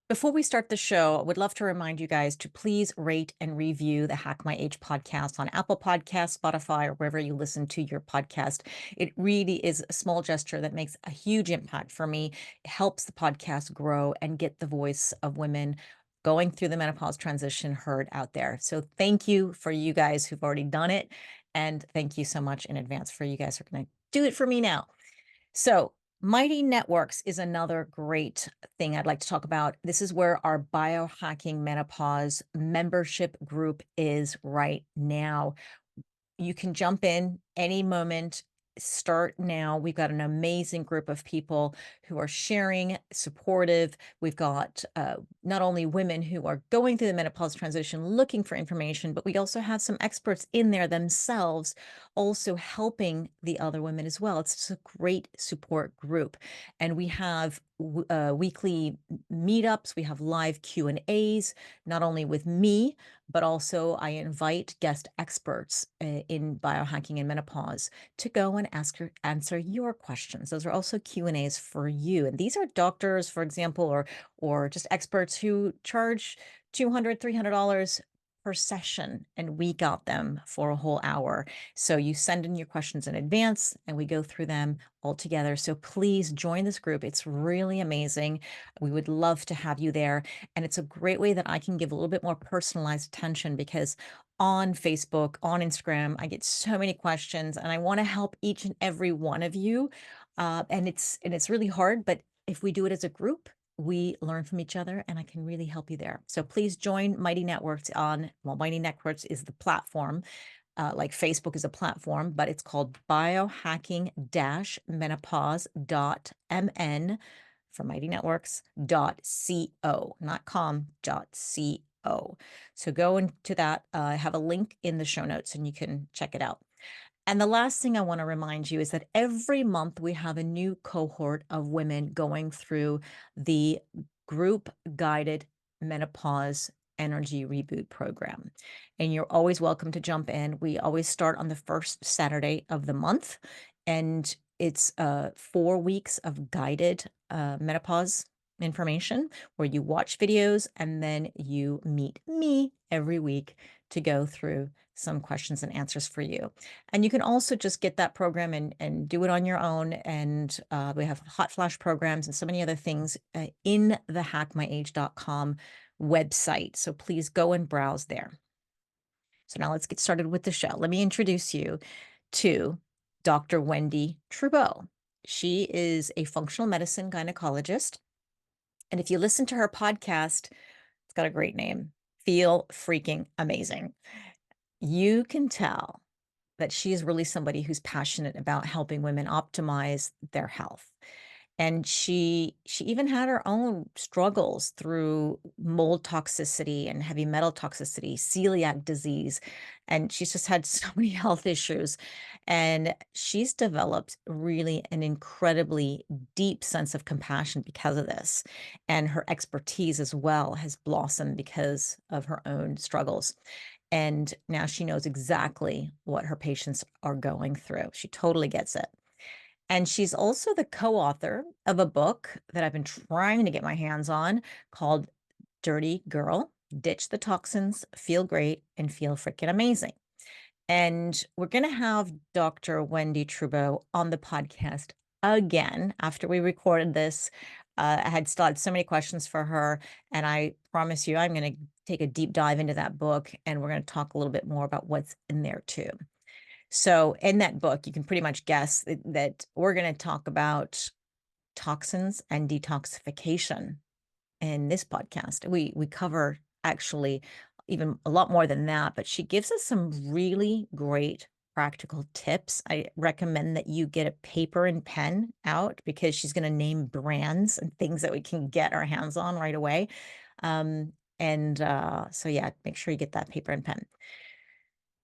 Before we start the show, I would love to remind you guys to please rate and review the Hack My Age podcast on Apple Podcasts, Spotify, or wherever you listen to your podcast. It really is a small gesture that makes a huge impact for me. It helps the podcast grow and get the voice of women going through the menopause transition heard out there. So thank you for you guys who've already done it. And thank you so much in advance for you guys who are going to do it for me now. So, Mighty Networks is another great thing I'd like to talk about. This is where our biohacking menopause membership group is right now. You can jump in any moment. Start now. We've got an amazing group of people who are sharing, supportive. We've got not only women who are going through the menopause transition looking for information, but we also have some experts in there themselves also helping the other women as well. It's just a great support group. And we have weekly meetups. We have live Q&As, not only with me, but also I invite guest experts in biohacking and menopause to go and answer your questions. Those are also Q&As for you. And these are doctors, for example, or just experts who charge $200, $300 per session, and we got them for a whole hour. So you send in your questions in advance and we go through them all together. So please join this group. It's really amazing. We would love to have you there. And it's a great way that I can give a little bit more personalized attention because on Facebook, on Instagram, I get so many questions and I want to help each and every one of you. And it's really hard, but if we do it as a group, we learn from each other and I can really help you there. So please join Mighty Networks Mighty Networks is the platform. Like Facebook is a platform, but it's called biohacking-menopause.mn for Mighty Networks.co, not com.co. So go into that. I have a link in the show notes and you can check it out. And the last thing I want to remind you is that every month we have a new cohort of women going through the group guided menopause energy reboot program. And you're always welcome to jump in. We always start on the first Saturday of the month. And it's 4 weeks of guided menopause information where you watch videos and then you meet me every week to go through some questions and answers for you. And you can also just get that program and do it on your own. And we have hot flash programs and so many other things in the hackmyage.com website. So please go and browse there. So now let's get started with the show. Let me introduce you to Dr. Wendy Trubow. She is a functional medicine gynecologist. And if you listen to her podcast, it's got a great name, Feel Freaking Amazing. You can tell that she is really somebody who's passionate about helping women optimize their health. And she even had her own struggles through mold toxicity and heavy metal toxicity, celiac disease, and she's just had so many health issues. And she's developed really an incredibly deep sense of compassion because of this. And her expertise as well has blossomed because of her own struggles. And now she knows exactly what her patients are going through. She totally gets it. And she's also the co-author of a book that I've been trying to get my hands on called Dirty Girl, Ditch the Toxins, Feel Great, and Feel Freakin Amazing. And we're going to have Dr. Wendy Trubow on the podcast again after we recorded this. I had still had so many questions for her, and I promise you I'm going to take a deep dive into that book, and we're going to talk a little bit more about what's in there too. So in that book, you can pretty much guess that we're going to talk about toxins and detoxification in this podcast. We cover actually even a lot more than that, but she gives us some really great practical tips. I recommend that you get a paper and pen out because she's going to name brands and things that we can get our hands on right away. So yeah, make sure you get that paper and pen.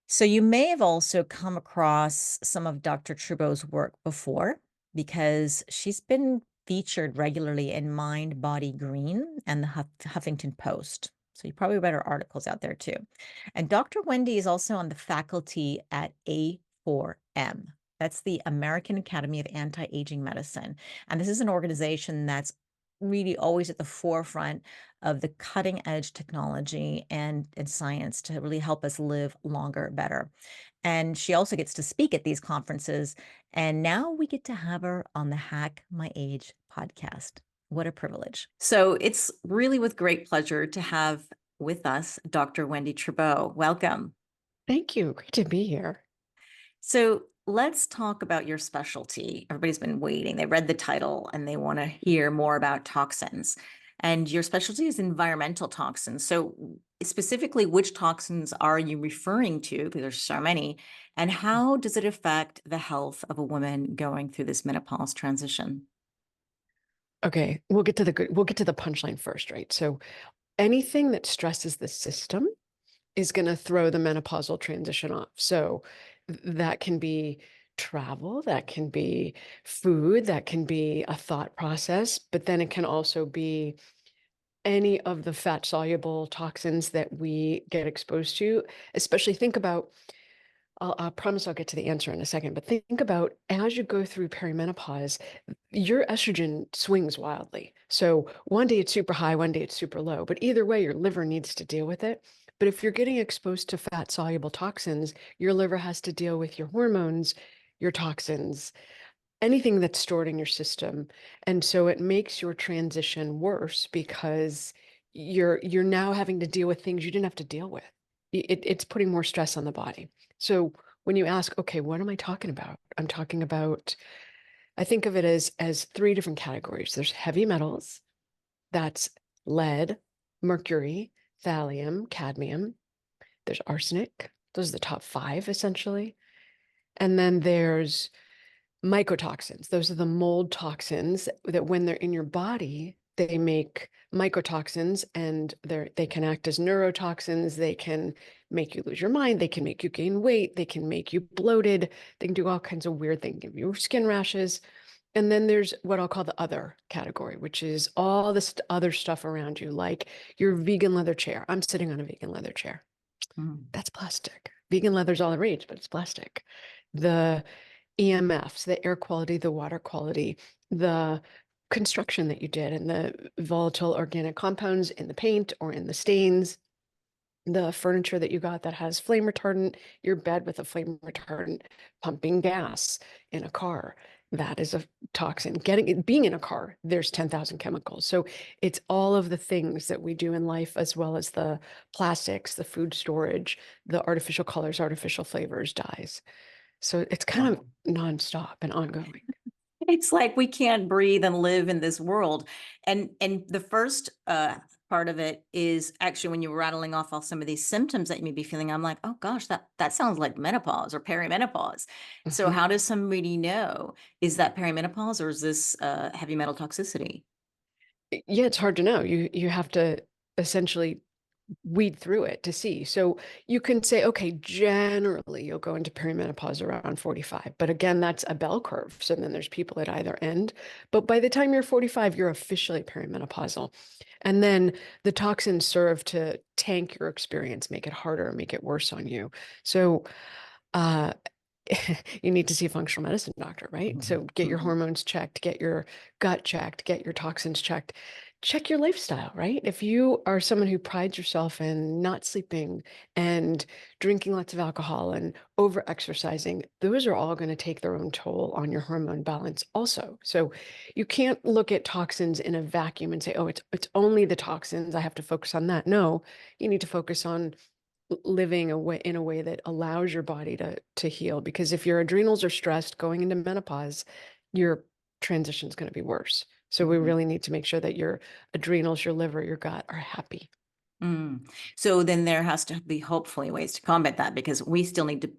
So you may have also come across some of Dr. Trubow's work before because she's been featured regularly in MindBodyGreen and the Huffington Post. So you probably read her articles out there too. And Dr. Wendy is also on the faculty at A4M. That's the American Academy of Anti-Aging Medicine. And this is an organization that's really always at the forefront of the cutting edge technology and science to really help us live longer, better. And she also gets to speak at these conferences. And now we get to have her on the Hack My Age podcast. What a privilege. So it's really with great pleasure to have with us Dr. Wendy Trubow. Welcome. Thank you. Great to be here. So let's talk about your specialty. Everybody's been waiting. They read the title and they want to hear more about toxins. And your specialty is environmental toxins. So specifically, which toxins are you referring to? Because there's so many. And how does it affect the health of a woman going through this menopause transition? Okay, we'll get to the punchline first, right? So anything that stresses the system is going to throw the menopausal transition off. So that can be travel, that can be food, that can be a thought process, but then it can also be any of the fat soluble toxins that we get exposed to. Especially think about, I promise I'll get to the answer in a second, but think about as you go through perimenopause, your estrogen swings wildly. So one day it's super high, one day it's super low, but either way, your liver needs to deal with it. But if you're getting exposed to fat soluble toxins, your liver has to deal with your hormones, your toxins, anything that's stored in your system. And so it makes your transition worse because you're now having to deal with things you didn't have to deal with. It's putting more stress on the body. So when you ask, okay, what am I talking about? I'm talking about, I think of it as three different categories. There's heavy metals, that's lead, mercury, thallium, cadmium. There's arsenic. Those are the top five, essentially. And then there's mycotoxins. Those are the mold toxins that when they're in your body, they make mycotoxins, and they can act as neurotoxins. They can make you lose your mind. They can make you gain weight. They can make you bloated. They can do all kinds of weird things, give you skin rashes. And then there's what I'll call the other category, which is all this other stuff around you, like your vegan leather chair. I'm sitting on a vegan leather chair. Mm. That's plastic. Vegan leather's all the rage, but it's plastic. The EMFs, the air quality, the water quality, the construction that you did, and the volatile organic compounds in the paint or in the stains, the furniture that you got that has flame retardant, your bed with a flame retardant, pumping gas in a car. That is a toxin. Being in a car, there's 10,000 chemicals. So it's all of the things that we do in life, as well as the plastics, the food storage, the artificial colors, artificial flavors, dyes. So it's kind of nonstop and ongoing. It's like we can't breathe and live in this world. And the first part of it is actually when you were rattling off all some of these symptoms that you may be feeling, I'm like, oh gosh, that sounds like menopause or perimenopause. So Mhm. how does somebody know? Is that perimenopause or is this heavy metal toxicity? Yeah, it's hard to know. You have to essentially weed through it to see. So you can say, okay, generally you'll go into perimenopause around 45. But again, that's a bell curve. So then there's people at either end. But by the time you're 45, you're officially perimenopausal. And then the toxins serve to tank your experience, make it harder, make it worse on you. So uh, you need to see a functional medicine doctor, right? Mhm. So get your Mhm. hormones checked, get your gut checked, get your toxins checked, check your lifestyle, right? If you are someone who prides yourself in not sleeping and drinking lots of alcohol and over exercising, those are all going to take their own toll on your hormone balance also. So you can't look at toxins in a vacuum and say, oh, it's only the toxins, I have to focus on that. No, you need to focus on living in a way that allows your body to heal. Because if your adrenals are stressed going into menopause, your transition is going to be worse. So we Mhm. really need to make sure that your adrenals, your liver, your gut are happy. Mm. So then there has to be hopefully ways to combat that because we still need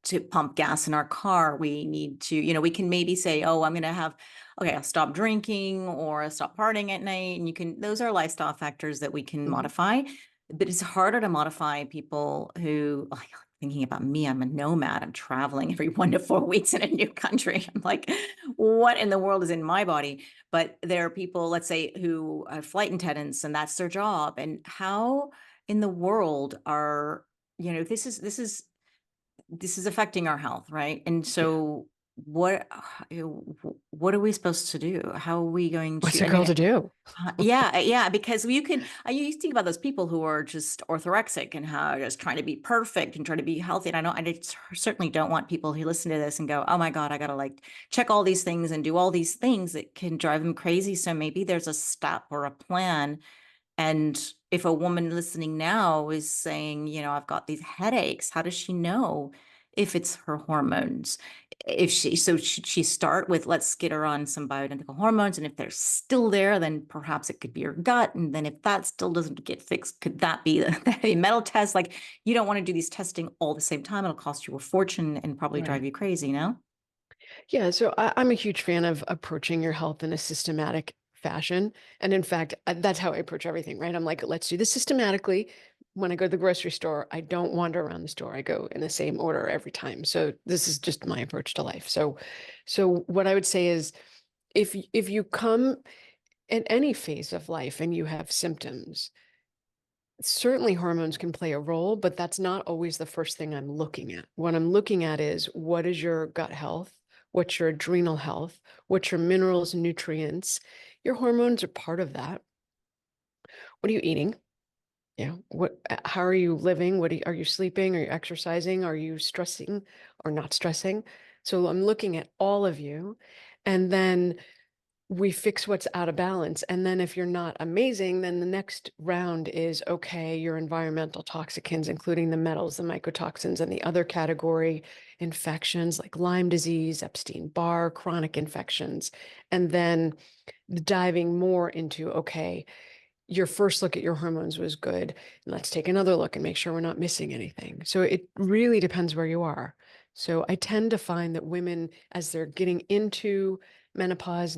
to pump gas in our car. We need to, we can maybe say, oh, I'm going to have, okay, I'll stop drinking or I'll stop partying at night. And those are lifestyle factors that we can Mhm. modify, but it's harder to modify people who, like, thinking about me, I'm a nomad. I'm traveling every 1 to 4 weeks in a new country. I'm like, what in the world is in my body? But there are people, let's say, who are flight attendants and that's their job. And how in the world are, this is affecting our health, right? And Yeah. so what what are we supposed to do? How are we going What's to, a I girl mean, to do? yeah, yeah, because you can, you think about those people who are just orthorexic and how just trying to be perfect and trying to be healthy. And certainly don't want people who listen to this and go, oh my God, I got to like check all these things and do all these things that can drive them crazy. So maybe there's a step or a plan. And if a woman listening now is saying, I've got these headaches, how does she know if it's her hormones? Should she start with, let's get her on some bioidentical hormones. And if they're still there, then perhaps it could be her gut. And then if that still doesn't get fixed, could that be the heavy metal test? Like, you don't want to do these testing all the same time. It'll cost you a fortune and probably drive Right. you crazy, no? Yeah, so I'm a huge fan of approaching your health in a systematic fashion. And in fact, that's how I approach everything, right? I'm like, let's do this systematically. When I go to the grocery store, I don't wander around the store. I go in the same order every time. So this is just my approach to life. So what I would say is if you come in any phase of life and you have symptoms, certainly hormones can play a role, but that's not always the first thing I'm looking at. What I'm looking at is what is your gut health? What's your adrenal health? What's your minerals and nutrients? Your hormones are part of that. What are you eating? Yeah. How are you living? Are you sleeping? Are you exercising? Are you stressing or not stressing? So I'm looking at all of you. And then we fix what's out of balance. And then if you're not amazing, then the next round is, okay, your environmental toxicants, including the metals, the mycotoxins, and the other category infections like Lyme disease, Epstein-Barr, chronic infections. And then diving more into, okay, your first look at your hormones was good. Let's take another look and make sure we're not missing anything. So it really depends where you are. So I tend to find that women, as they're getting into menopause,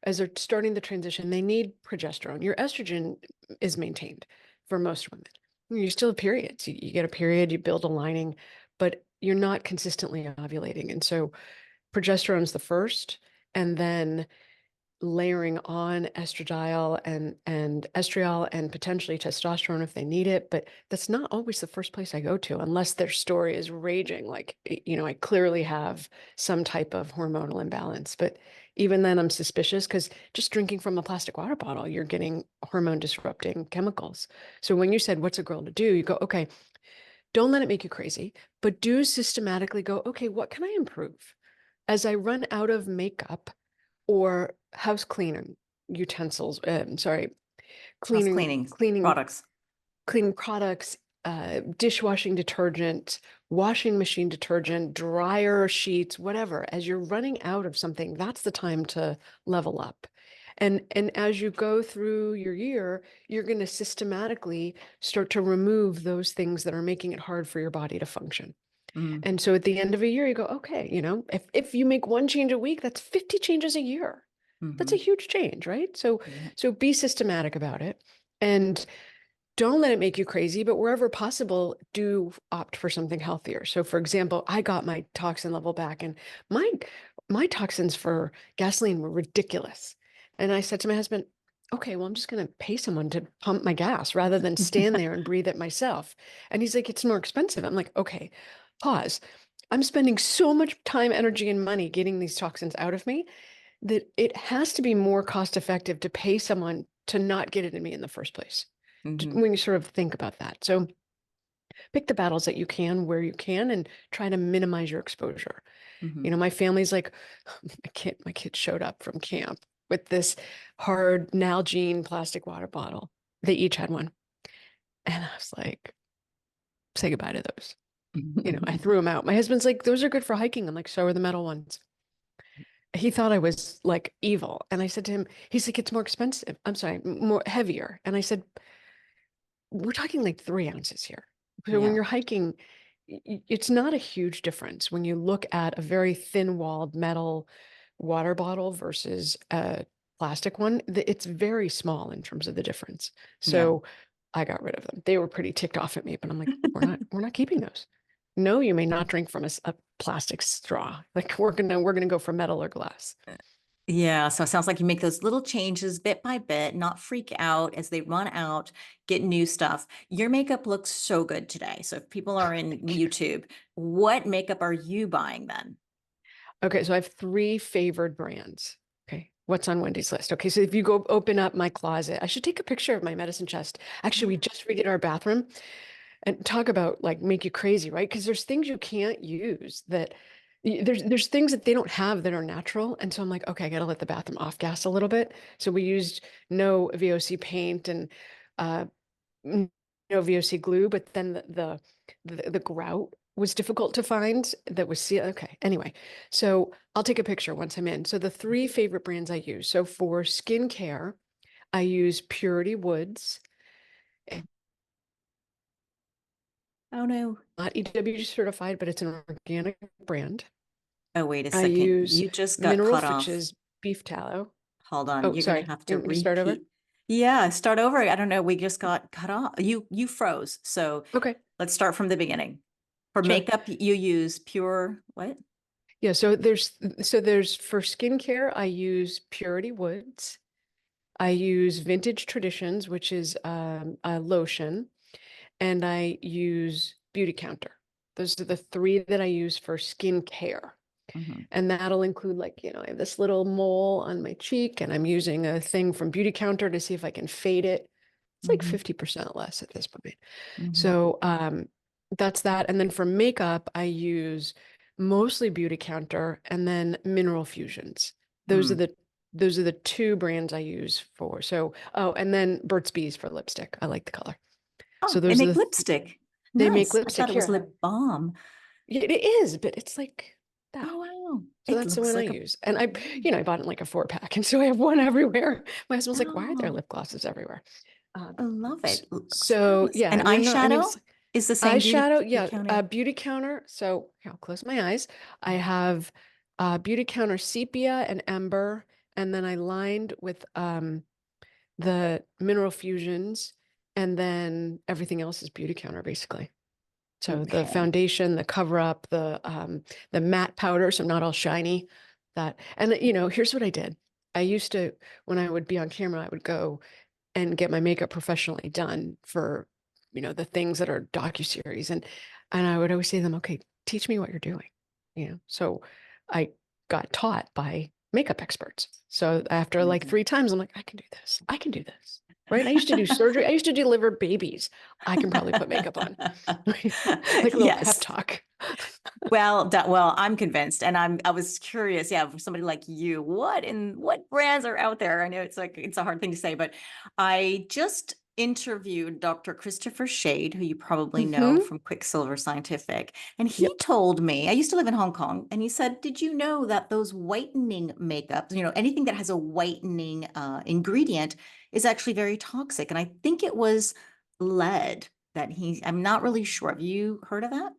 as they're starting the transition, they need progesterone. Your estrogen is maintained for most women. You still have periods. You get a period, you build a lining, but you're not consistently ovulating. And so progesterone's the first, and then layering on estradiol and estriol and potentially testosterone if they need it. But that's not always the first place I go to unless their story is raging. Like, I clearly have some type of hormonal imbalance. But even then, I'm suspicious because just drinking from a plastic water bottle, you're getting hormone disrupting chemicals. So when you said, what's a girl to do? You go, okay, don't let it make you crazy, but do systematically go, okay, what can I improve? As I run out of makeup or house cleaning utensils, sorry, House cleaning, cleaning cleaning, products. cleaning products, dishwashing detergent, washing machine detergent, dryer sheets, whatever. As you're running out of something, that's the time to level up. And as you go through your year, you're going to systematically start to remove those things that are making it hard for your body to function. Mm, And so at the end of a year, you go, okay, if you make one change a week, that's 50 changes a year. That's a hmm. huge change, right? So Yeah. so be systematic about it and don't let it make you crazy, but wherever possible, do opt for something healthier. So for example, I got my toxin level back and my my toxins for gasoline were ridiculous. And I said to my husband, okay, well, I'm just going to pay someone to pump my gas rather than stand there and breathe it myself. And he's like, it's more expensive. I'm like, okay, pause. I'm spending so much time, energy, and money getting these toxins out of me that it has to be more cost effective to pay someone to not get it in me in the first place. Hmm. When you sort of think about that. So pick the battles that you can where you can and try to minimize your exposure. Hmm. My family's like, my kid showed up from camp with this hard Nalgene plastic water bottle. They each had one. And I was like, say goodbye to those. I threw them out. My husband's like, those are good for hiking. I'm like, so are the metal ones. He thought I was like evil. And I said to him, he's like, it's more expensive. I'm sorry, more heavier. And I said, we're talking like 3 ounces here. So when Yeah. you're hiking, it's not a huge difference when you look at a very thin-walled metal water bottle versus a plastic one. It's very small in terms of the difference. Yeah. So I got rid of them. They were pretty ticked off at me, but I'm like, we're not keeping those. No, you may not drink from a plastic straw. Like we're gonna go for metal or glass. Yeah, so it sounds like you make those little changes bit by bit, not freak out as they run out, get new stuff. Your makeup looks so good today. So if people are in YouTube, what makeup are you buying then? Okay, so I have three favored brands. Okay, what's on Wendy's list? Okay, so if you go open up my closet, I should take a picture of my medicine chest. Actually, we just redid our bathroom and talk about like make you crazy, right? Because there's things you can't use that there's things that they don't have that are natural. And so I'm like, okay, I gotta let the bathroom off gas a little bit. So we used no VOC paint and uh no VOC glue, but then the grout was difficult to find that was okay. Anyway, so I'll take a picture once I'm in. So the three favorite brands I use. So for skincare, I use Purity Woods, Oh no. not EWG certified, but it's an organic brand. Oh, wait a I second. use You just got Mineral cut off. Fitch's beef tallow. Hold on. Oh, You're gonna sorry. have You to want me to start over? repeat. Yeah, start over. I don't know. We just got cut off. You froze. So Okay, let's start from the beginning. For sure. makeup, you use pure what? Yeah, so there's for skincare, I use Purity Woods. I use Vintage Traditions, which is a lotion, and I use Beauty Counter. Those are the three that I use for skincare. Mhm. And that'll include like, I have this little mole on my cheek and I'm using a thing from Beauty Counter to see if I can fade it. It's like Mhm. 50% less at this point. Mhm. So that's that. And then for makeup, I use mostly Beauty Counter and then Mineral Fusions. Those are Mm. the those are the two brands I use for. So, oh, and then Burt's Bees for lipstick. I like the color. So Oh, they those are make the lipstick. they make Nice. I thought lipstick it was here. lip balm. It is, but it's like that. Oh wow. So It that's the looks one I like a use. And I bought it in like a 4-pack. And so I have one everywhere. My husband's like, why are there Oh, lip glosses everywhere? Um, I love it. It looks so fabulous. yeah, And and they're not, I mean, eyeshadow it's is the same eyeshadow. beauty Yeah. counter. Beauty Counter. So here, I'll close my eyes. I have Beauty Counter Sepia and Ember. And then I lined with the Mineral Fusions. And then everything else is Beauty Counter, basically. So the Okay. foundation, the cover up, the matte powder, so not all shiny. That and here's what I did. I used to, when I would be on camera, I would go and get my makeup professionally done for, the things that are docuseries. And I would always say to them, okay, teach me what you're doing. So I got taught by makeup experts. So after like Amazing. 3 times, I'm like, I can do this. I can do this. Right. And I used to do surgery. I used to deliver babies. I can probably put makeup on. Like a little pep Yes. talk. Well, I'm convinced, and I was curious, yeah, for somebody like you, what brands are out there? I know it's a hard thing to say, but I just interviewed Dr. Christopher Shade, who you probably know Hmm. from Quicksilver Scientific, and he Yep. told me, I used to live in Hong Kong, and he said, "Did you know that those whitening makeups, anything that has a whitening ingredient is actually very toxic?" And I think it was lead I'm not really sure. Have you heard of that?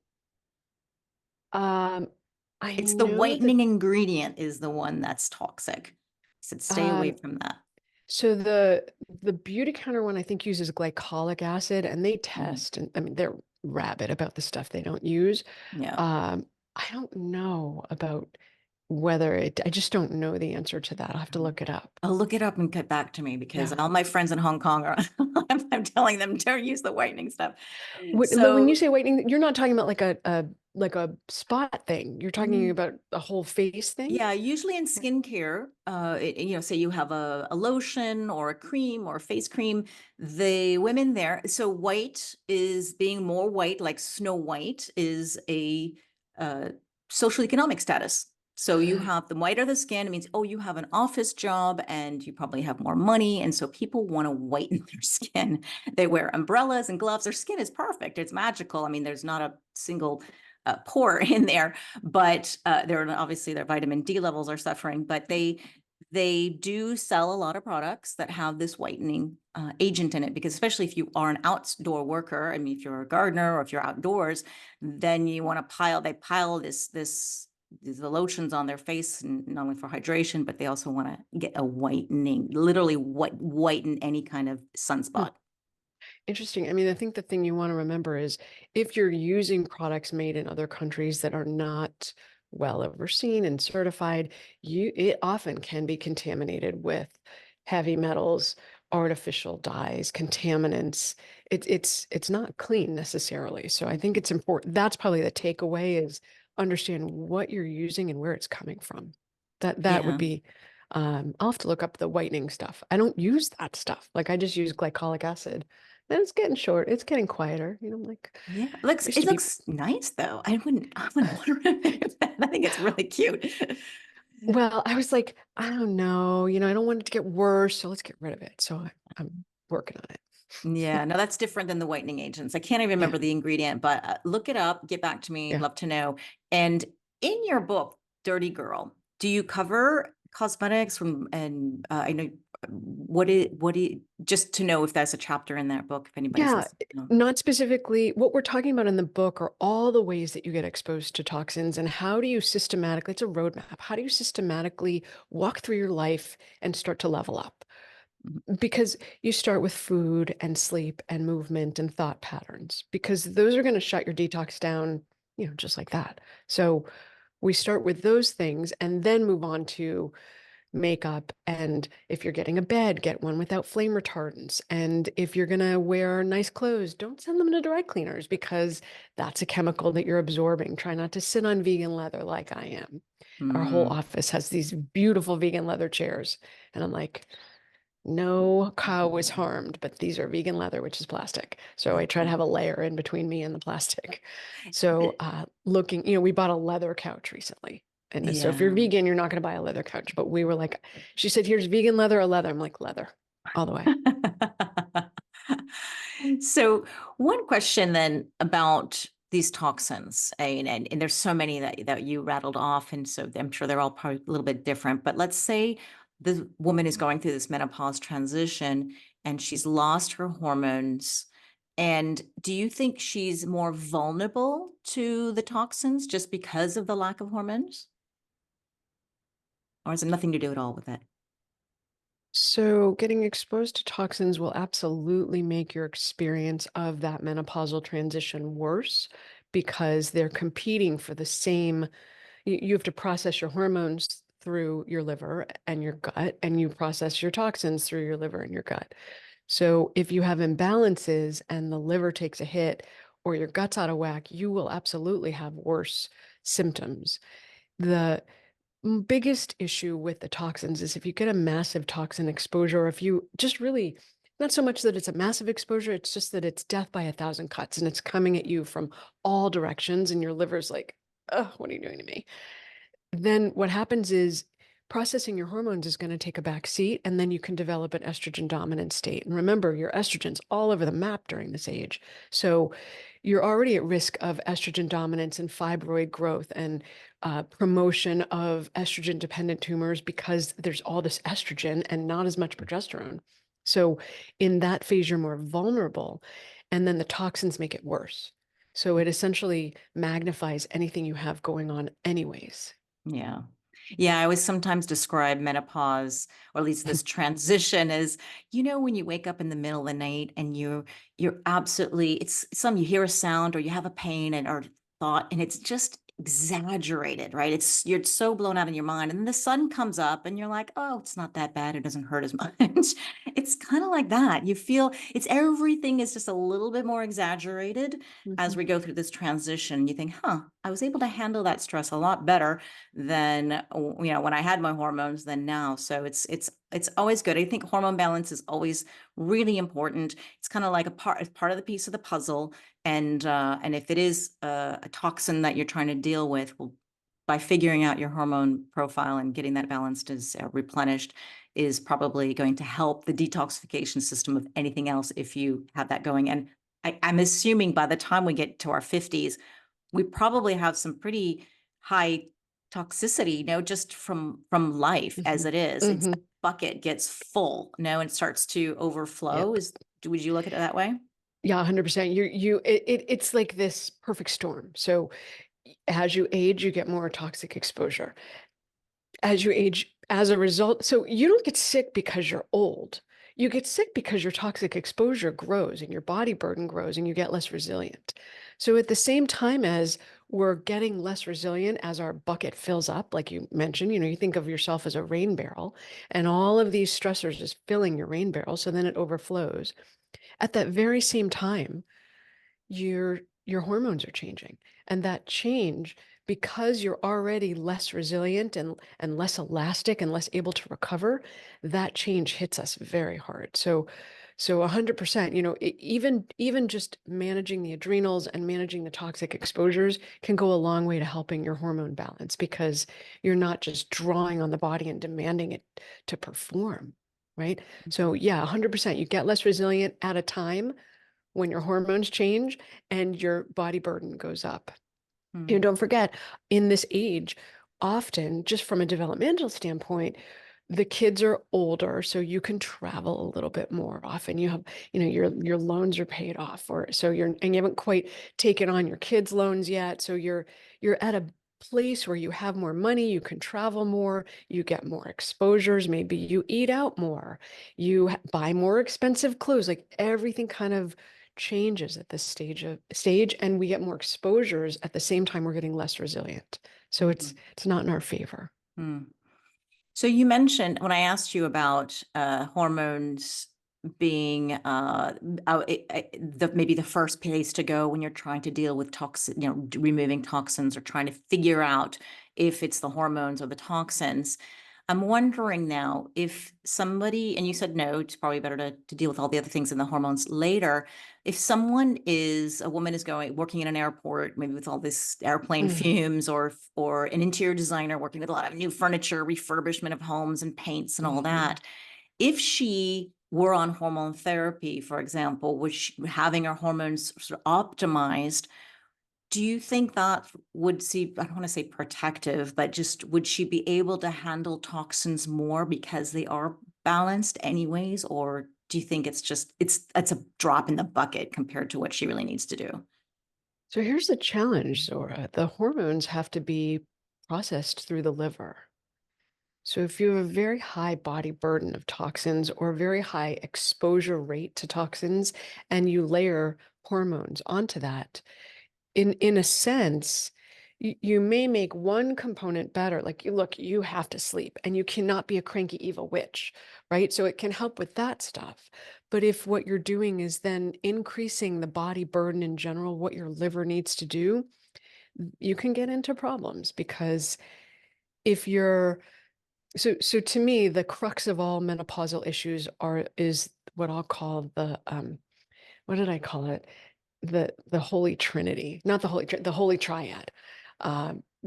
Um, I It's the know that whitening ingredient is the one that's toxic. So stay away um, from that. so the Beauty Counter one I think uses glycolic acid and they Mm, test and I mean they're rabid about the stuff they don't use. yeah. I don't know about whether I just don't know the answer to that. I'll have to look it up. I'll look it up and get back to me because Yeah. all my friends in Hong Kong are, I'm telling them don't use the whitening stuff. But when you So say whitening, you're not talking about like a spot thing. You're talking mm, about a whole face thing. yeah, usually in skincare, say you have a lotion or a cream or a face cream, the women there, so white is being more white, like Snow White is a uh, social economic status. So you have the whiter the skin, it means, oh, you have an office job and you probably have more money. And so people want to whiten their skin. They wear umbrellas and gloves. Their skin is perfect. It's magical. I mean, there's not a single pore in there, but there are obviously their vitamin D levels are suffering, but they do sell a lot of products that have this whitening agent in it, because especially if you are an outdoor worker, I mean, if you're a gardener or if you're outdoors, then you want to they pile the lotions on their face, and not only for hydration, but they also want to get a whitening, literally whiten any kind of Hmm. sunspot. Interesting. I mean, I think the thing you want to remember is if you're using products made in other countries that are not well overseen and certified, it often can be contaminated with heavy metals, artificial dyes, contaminants. It's not clean necessarily. So I think it's important. That's probably the takeaway is understand what you're using and where it's coming from. That would Yeah. be, I'll have to look up the whitening stuff. I don't use that stuff. Like I just use glycolic acid. Then it's getting short. It's getting quieter. Like Yeah. I used It to be. looks nice though. I wouldn't want to remove that. I think it's really cute. Well, I was like, I don't know. I don't want it to get worse, so let's get rid of it. So I'm working on it. Yeah, no, that's different than the whitening agents. I can't even Yeah, remember the ingredient, but look it up, get back to me, yeah. love to know. And in your book, Dirty Girl, do you cover cosmetics from, and I know just to know if that's a chapter in that book, if anybody's Yeah, listening. No. not specifically. What we're talking about in the book are all the ways that you get exposed to toxins and how do you systematically, it's a roadmap. How do you systematically walk through your life and start to level up? Mhm. Because you start with food and sleep and movement and thought patterns, because those are going to shut your detox down, just like that. So we start with those things and then move on to makeup. And if you're getting a bed, get one without flame retardants. And if you're going to wear nice clothes, don't send them to dry cleaners because that's a chemical that you're absorbing. Try not to sit on vegan leather like I am. Our whole Mm. office has these beautiful vegan leather chairs. And I'm like, no cow was harmed, but these are vegan leather, which is plastic. So I try to have a layer in between me and the plastic. So looking, we bought a leather couch recently. And so if you're Yeah. vegan, you're not going to buy a leather couch. But we were like, she said, here's vegan leather or leather. I'm like, leather all the way. So, one question then about these toxins, and there's so many that you rattled off, and so I'm sure they're all probably a little bit different. But let's say the woman is going through this menopause transition and she's lost her hormones. And do you think she's more vulnerable to the toxins just because of the lack of hormones? Or has it nothing to do at all with it? So getting exposed to toxins will absolutely make your experience of that menopausal transition worse because they're competing for the same. You have to process your hormones through your liver and your gut, and you process your toxins through your liver and your gut. So if you have imbalances and the liver takes a hit or your gut's out of whack, you will absolutely have worse symptoms. The biggest issue with the toxins is if you get a massive toxin exposure, or if you just really, not so much that it's a massive exposure, it's just that it's death by 1,000 cuts and it's coming at you from all directions, and your liver's like, oh, what are you doing to me? Then what happens is processing your hormones is going to take a back seat, and then you can develop an estrogen dominant state. And remember, your estrogen's all over the map during this age. So you're already at risk of estrogen dominance and fibroid growth and promotion of estrogen dependent tumors because there's all this estrogen and not as much progesterone. So in that phase, you're more vulnerable. And then the toxins make it worse. So it essentially magnifies anything you have going on, anyways. Yeah. Yeah, I always sometimes describe menopause, or at least this transition, as, when you wake up in the middle of the night and you're absolutely, it's some, you hear a sound or you have a pain and or thought, and it's just exaggerated, right? You're so blown out in your mind. And then the sun comes up and you're like, oh, it's not that bad. It doesn't hurt as much. It's kind of like that. You feel everything is just a little bit more exaggerated as Mhm. we go through this transition. You think, I was able to handle that stress a lot better than when I had my hormones than now. So it's always good. I think hormone balance is always really important. It's kind of like it's part of the piece of the puzzle. And if it is a toxin that you're trying to deal with, well, by figuring out your hormone profile and getting that balanced is replenished is probably going to help the detoxification system of anything else if you have that going. And I'm assuming by the time we get to our 50s, we probably have some pretty high toxicity, just from life as Mhm. it is. It's Mhm. bucket gets full, and it starts to overflow. Yep. Would you look at it that way? Yeah, 100%. It's like this perfect storm. So as you age, you get more toxic exposure. As you age, as a result, so you don't get sick because you're old. You get sick because your toxic exposure grows and your body burden grows and you get less resilient. So at the same time as we're getting less resilient as our bucket fills up, like you mentioned, you think of yourself as a rain barrel and all of these stressors is filling your rain barrel. So then it overflows. At that very same time, your hormones are changing. And that change because you're already less resilient and less elastic and less able to recover, that change hits us very hard. So 100%, even just managing the adrenals and managing the toxic exposures can go a long way to helping your hormone balance, because you're not just drawing on the body and demanding it to perform, right? So yeah, 100%, you get less resilient at a time when your hormones change and your body burden goes up. Mm. Don't forget, in this age, often, just from a developmental standpoint, the kids are older, so you can travel a little bit more often. You have, your loans are paid off, or so and you haven't quite taken on your kids' loans yet. So you're at a place where you have more money, you can travel more, you get more exposures, maybe you eat out more, you buy more expensive clothes, like everything kind of changes at this stage, and we get more exposures at the same time we're getting less resilient. So it's not in our favor. Mm. So you mentioned when I asked you about hormones being maybe the first place to go when you're trying to deal with toxin, removing toxins or trying to figure out if it's the hormones or the toxins. I'm wondering now if somebody, and you said no, it's probably better to deal with all the other things in the hormones later. If a woman is working in an airport, maybe with all this airplane Mm. fumes, or an interior designer working with a lot of new furniture, refurbishment of homes and paints and all that, if she were on hormone therapy, for example, having her hormones sort of optimized, do you think that I don't want to say protective, but just would she be able to handle toxins more because they are balanced anyways? Or do you think it's a drop in the bucket compared to what she really needs to do? So here's the challenge, Zora. The hormones have to be processed through the liver. So if you have a very high body burden of toxins or a very high exposure rate to toxins, and you layer hormones onto that, in a sense, you may make one component better. Like, you have to sleep and you cannot be a cranky evil witch, right? So it can help with that stuff. But if what you're doing is then increasing the body burden in general, what your liver needs to do, you can get into problems. Because if you're so to me, the crux of all menopausal issues is what I'll call what did I call it? The Holy Trinity, not the Holy Triad,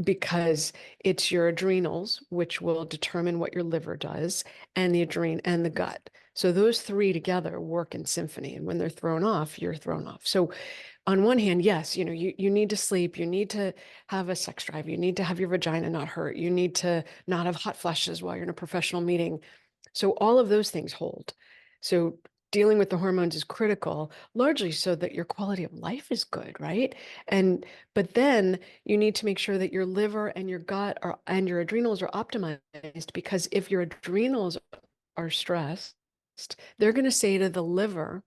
because it's your adrenals, which will determine what your liver does, and the gut. So those three together work in symphony, and when they're thrown off, you're thrown off. So on one hand, yes, you need to sleep, you need to have a sex drive, you need to have your vagina not hurt, you need to not have hot flashes while you're in a professional meeting. So all of those things hold. So dealing with the hormones is critical, largely so that your quality of life is good, right? But then you need to make sure that your liver and your gut and your adrenals are optimized, because if your adrenals are stressed, they're going to say to the liver,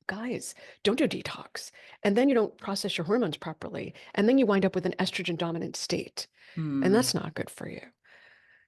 guys, don't do detox. And then you don't process your hormones properly. And then you wind up with an estrogen dominant state. And Hmm. that's not good for you.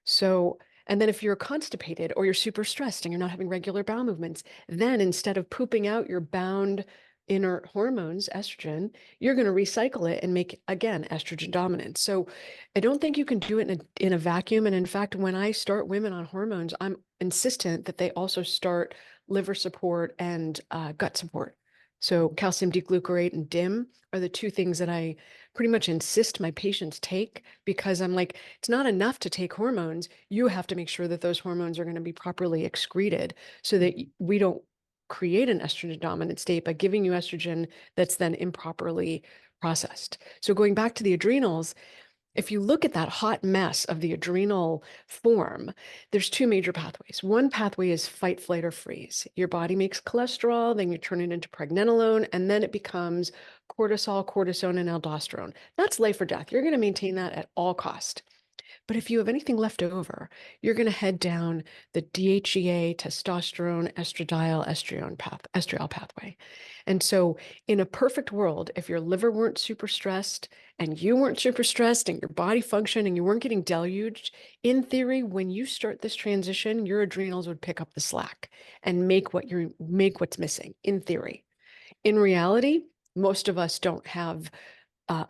So, and then if you're constipated or you're super stressed and you're not having regular bowel movements, then instead of pooping out your bound inert hormones, estrogen, you're going to recycle it and make, again, estrogen dominant. So I don't think you can do it in a vacuum. And in fact, when I start women on hormones, I'm insistent that they also start liver support and gut support. So calcium D-glucarate and DIM are the two things that I pretty much insist my patients take, because I'm like, it's not enough to take hormones. You have to make sure that those hormones are going to be properly excreted, so that we don't create an estrogen dominant state by giving you estrogen that's then improperly processed. So going back to the adrenals, if you look at that hot mess of the adrenal form, there's two major pathways. One pathway is fight, flight, or freeze. Your body makes cholesterol, then you turn it into pregnenolone, and then it becomes cortisol, cortisone, and aldosterone. That's life or death. You're going to maintain that at all cost. But if you have anything left over, you're going to head down the DHEA, testosterone, estriol pathway. And so, in a perfect world, if your liver weren't super stressed and you weren't super stressed and your body functioned and you weren't getting deluged, in theory, when you start this transition, your adrenals would pick up the slack and make what's missing, in theory. In reality, most of us don't have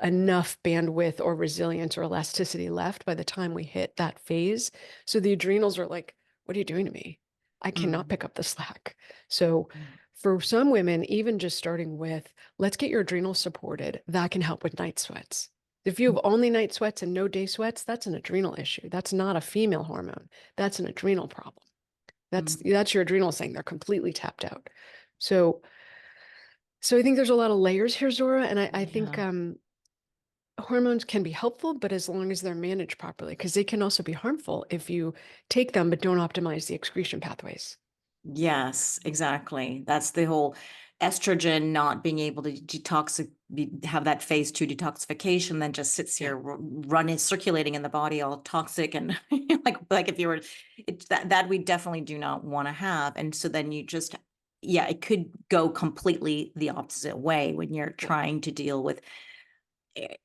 enough bandwidth or resilience or elasticity left by the time we hit that phase. So the adrenals are like, what are you doing to me? I cannot Mm. pick up the slack. So for some women, even just starting with, let's get your adrenals supported, that can help with night sweats. If you have only night sweats and no day sweats, that's an adrenal issue. That's not a female hormone. That's an adrenal problem. Mm. That's your adrenals saying they're completely tapped out. So I think there's a lot of layers here, Zora, and I think Yeah. hormones can be helpful, but as long as they're managed properly, because they can also be harmful if you take them but don't optimize the excretion pathways. Yes, exactly. That's the whole estrogen not being able to have that phase 2 detoxification, then just sits Yeah. here running, circulating in the body, all toxic and like if you were, that we definitely do not want to have. And so then you just, yeah, it could go completely the opposite way when you're Yeah. trying to deal with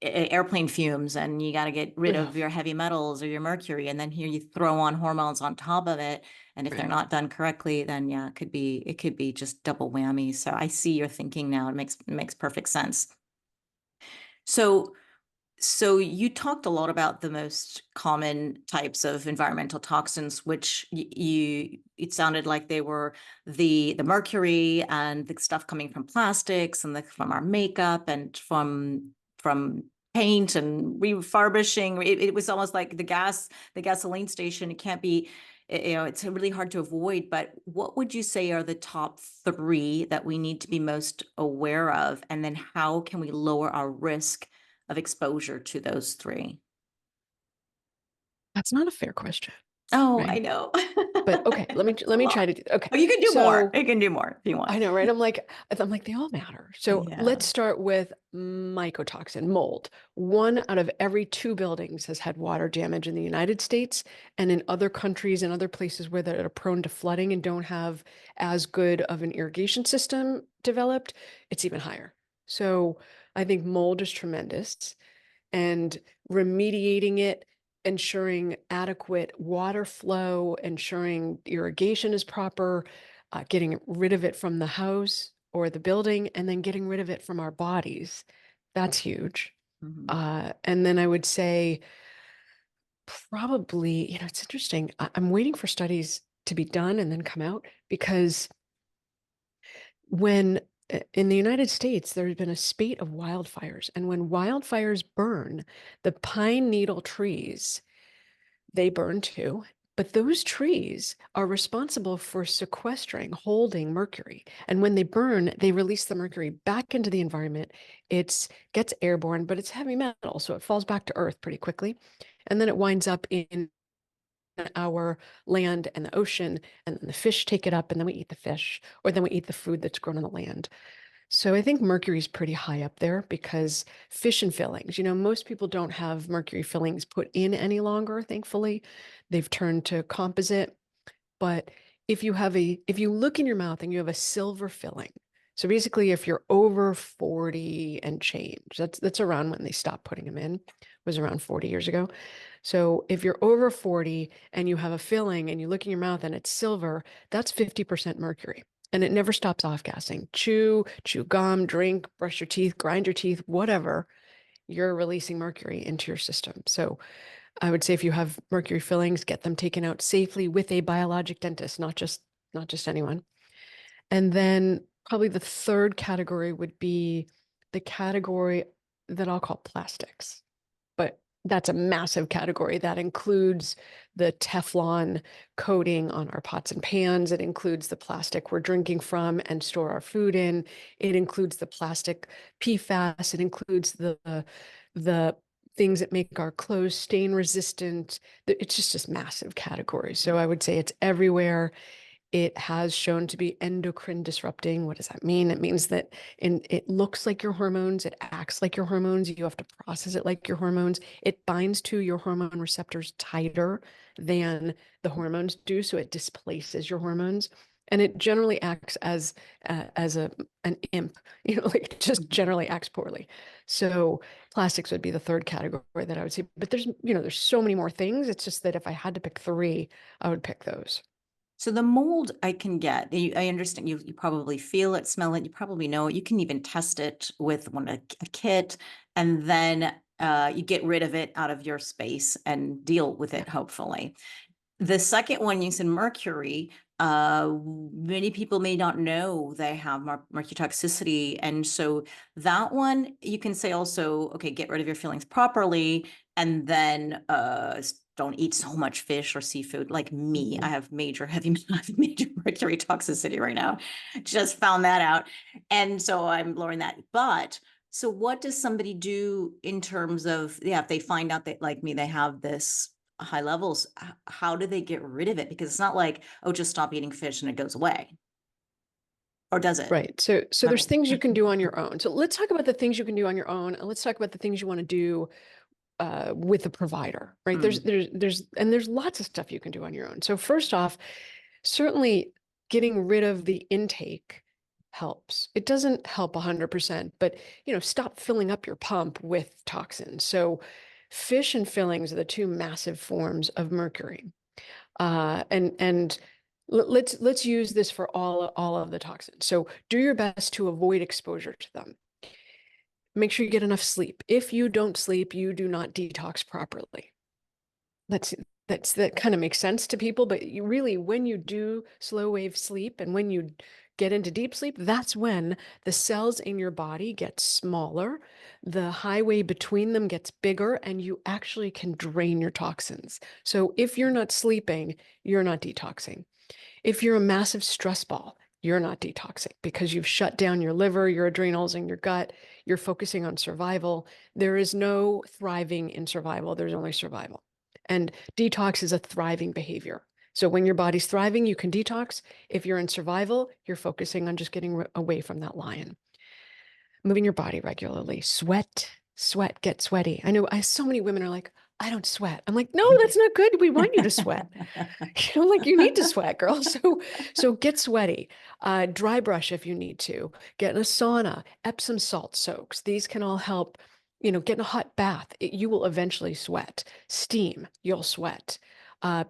airplane fumes and you got to get rid Yeah. of your heavy metals or your mercury, and then here you throw on hormones on top of it, and if they're Right. not done correctly, then yeah, it could be just double whammy. So I see your thinking now. It makes perfect sense. So so you talked a lot about the most common types of environmental toxins, which it sounded like they were the mercury and the stuff coming from plastics and from our makeup and from paint and refurbishing. It was almost like the gasoline station. It can't be, it's really hard to avoid. But what would you say are the top three that we need to be most aware of? And then how can we lower our risk of exposure to those three? That's not a fair question, Oh, I right? know. But okay, A let me try lot. to do. Okay, Oh, you can do more. so You can do more if you I want. know, right? I'm like, they all matter. So Yeah. let's start with mycotoxin, mold. One out of every two buildings has had water damage in the United States, and in other countries and other places where that are prone to flooding and don't have as good of an irrigation system developed, it's even higher. So I think mold is tremendous, and remediating it, ensuring adequate water flow, ensuring irrigation is proper, getting rid of it from the house or the building, and then getting rid of it from our bodies. That's huge. Mhm. And then I would say probably, it's interesting. I'm waiting for studies to be done and then come out because when in the United States, there's been a spate of wildfires. And when wildfires burn, the pine needle trees, they burn too. But those trees are responsible for sequestering, holding mercury. And when they burn, they release the mercury back into the environment. It gets airborne, but it's heavy metal, so it falls back to earth pretty quickly. And then it winds up in our land and the ocean, and then the fish take it up, and then we eat the fish, or then we eat the food that's grown on the land. So I think mercury is pretty high up there because fish and fillings, most people don't have mercury fillings put in any longer, thankfully. They've turned to composite. But if you look in your mouth and you have a silver filling, so basically if you're over 40 and change, that's around when they stopped putting them in, was around 40 years ago. So if you're over 40 and you have a filling and you look in your mouth and it's silver, that's 50% mercury. And it never stops off gassing. Chew gum, drink, brush your teeth, grind your teeth, whatever, you're releasing mercury into your system. So I would say if you have mercury fillings, get them taken out safely with a biologic dentist, not just anyone. And then probably the third category would be the category that I'll call plastics. But that's a massive category. That includes the Teflon coating on our pots and pans. It includes the plastic we're drinking from and store our food in. It includes the plastic PFAS. It includes the things that make our clothes stain resistant. It's just this massive category. So I would say it's everywhere. It has shown to be endocrine disrupting. What does that mean? It means that it looks like your hormones, it acts like your hormones. You have to process it like your hormones. It binds to your hormone receptors tighter than the hormones do, so it displaces your hormones. And it generally acts as an imp, like it just Mhm. generally acts poorly. So plastics would be the third category that I would say. But there's so many more things. It's just that if I had to pick three, I would pick those. So the mold I can get, I understand you probably feel it, smell it, you probably know it. You can even test it with a kit, and then you get rid of it out of your space and deal with Yeah. it, hopefully. The second one, you said Mercury. Many people may not know they have Mercury toxicity. And so that one, you can say also, okay, get rid of your feelings properly. And then don't eat so much fish or seafood like me. I Mhm. have I have major Mercury toxicity right now. Just found that out. And so I'm lowering that. But so what does somebody do in terms of, yeah, if they find out that like me, they have this high levels, how do they get rid of it? Because it's not like, oh, just stop eating fish and it goes away. Or does it? Right. So there's Okay. things you can do on your own. So let's talk about the things you can do on your own, and let's talk about the things you want to do with a provider, right? Mm, There's lots of stuff you can do on your own. So first off, certainly getting rid of the intake helps. It doesn't help 100%, but stop filling up your pump with toxins. So fish and fillings are the two massive forms of mercury. And let's use this for all of the toxins. So do your best to avoid exposure to them. Make sure you get enough sleep. If you don't sleep, you do not detox properly. That's that kind of makes sense to people, but you really, when you do slow wave sleep and when you get into deep sleep, that's when the cells in your body get smaller, the highway between them gets bigger, and you actually can drain your toxins. So if you're not sleeping, you're not detoxing. If you're a massive stress ball, you're not detoxing because you've shut down your liver, your adrenals, and your gut. You're focusing on survival. There is no thriving in survival. There's only survival. And detox is a thriving behavior. So when your body's thriving, you can detox. If you're in survival, you're focusing on just getting away from that lion. Moving your body regularly, sweat, get sweaty. I know so many women are like, I don't sweat. I'm like, no, that's not good. We want you to sweat. Like you need to sweat, girl. So get sweaty. Dry brush if you need to. Get in a sauna. Epsom salt soaks. These can all help. Get in a hot bath. You will eventually sweat. Steam, you'll sweat.